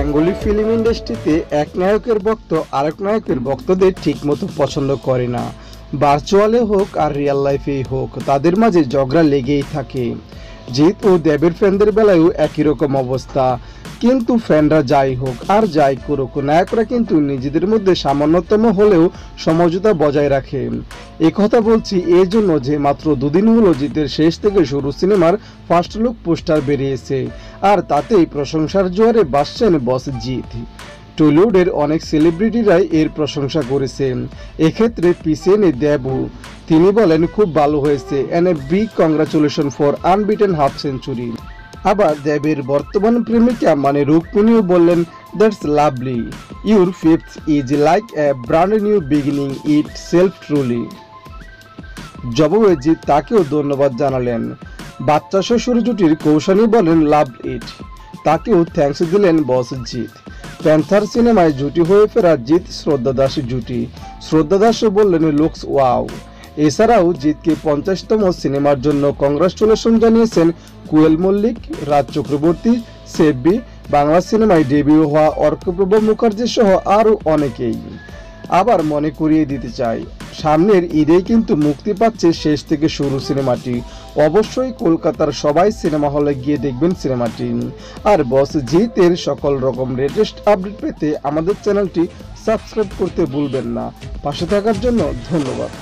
Bengali film ইন্ডাস্ট্রিতে এক নায়কের ভক্ত আরেক নায়কের ভক্তদের ঠিকমতো পছন্দ করে না। ভার্চুয়ালে হোক আর রিয়েল লাইফেই হোক, তাদের মাঝে ঝগড়া লেগেই থাকে। জিৎ ও দেবের ফ্যানদের বেলায়ও একই রকম অবস্থা। কিন্তু ফ্যানরা যাই হোক আর যাই করুক, নায়করা কিন্তু নিজেদের মধ্যে সামান্যতম হলেও সমঝোতা বজায় রাখে। এ কথা বলছি এই জন্য যে মাত্র দুদিন হলো জিতের শেষ থেকে শুরু সিনেমার ফার্স্ট লুক পোস্টার বেরিয়েছে, আর তাতেই প্রশংসার জোয়ারে ভাসছেন বস জিৎ। টলিউডের অনেক সেলিব্রিটিরাই এর প্রশংসা করেছেন। এক্ষেত্রে পিছিয়ে নেই দেবু। তিনি বলেন, খুব ভালো হয়েছে, and a big congratulation for unbeaten half century. আবার দেবের বর্তমান প্রেমিকা মানে রুকমিনিও বললেন, that's lovely, your fifth is like a brand new beginning itself truly. জবাবে জিৎ তাকেও ধন্যবাদ জানালেন। বাচ্চা শ্বশুর জুটির কৌশানী বলেন, লাভ ইট, তাকেও থ্যাঙ্কস দিলেন বস জিৎ। প্যান্থার সিনেমায় জুটি হয়ে ফেরা জিৎ শ্রদ্ধা দাস জুটি। শ্রদ্ধা দাসও বললেন, লুকস ওয়াও। এছাড়াও জিৎকে 50তম সিনেমার জন্য কংগ্রাচুলেশন জানিয়েছেন কুয়েল মল্লিক, রাজ চক্রবর্তী, সেব্বি, বাংলা সিনেমায় ডেবিউ হওয়া অর্কপ্রভ মুখার্জি সহ আরও অনেকেই। আবার মনে করিয়ে দিতে চাই, সামনের ঈদেই কিন্তু মুক্তি পাচ্ছে শেষ থেকে শুরু সিনেমাটি। অবশ্যই কলকাতার সবাই সিনেমা হলে গিয়ে দেখবেন সিনেমাটি। আর বস জিতের সকল রকম লেটেস্ট আপডেট পেতে আমাদের চ্যানেলটি সাবস্ক্রাইব করতে ভুলবেন না। পাশে থাকার জন্য ধন্যবাদ।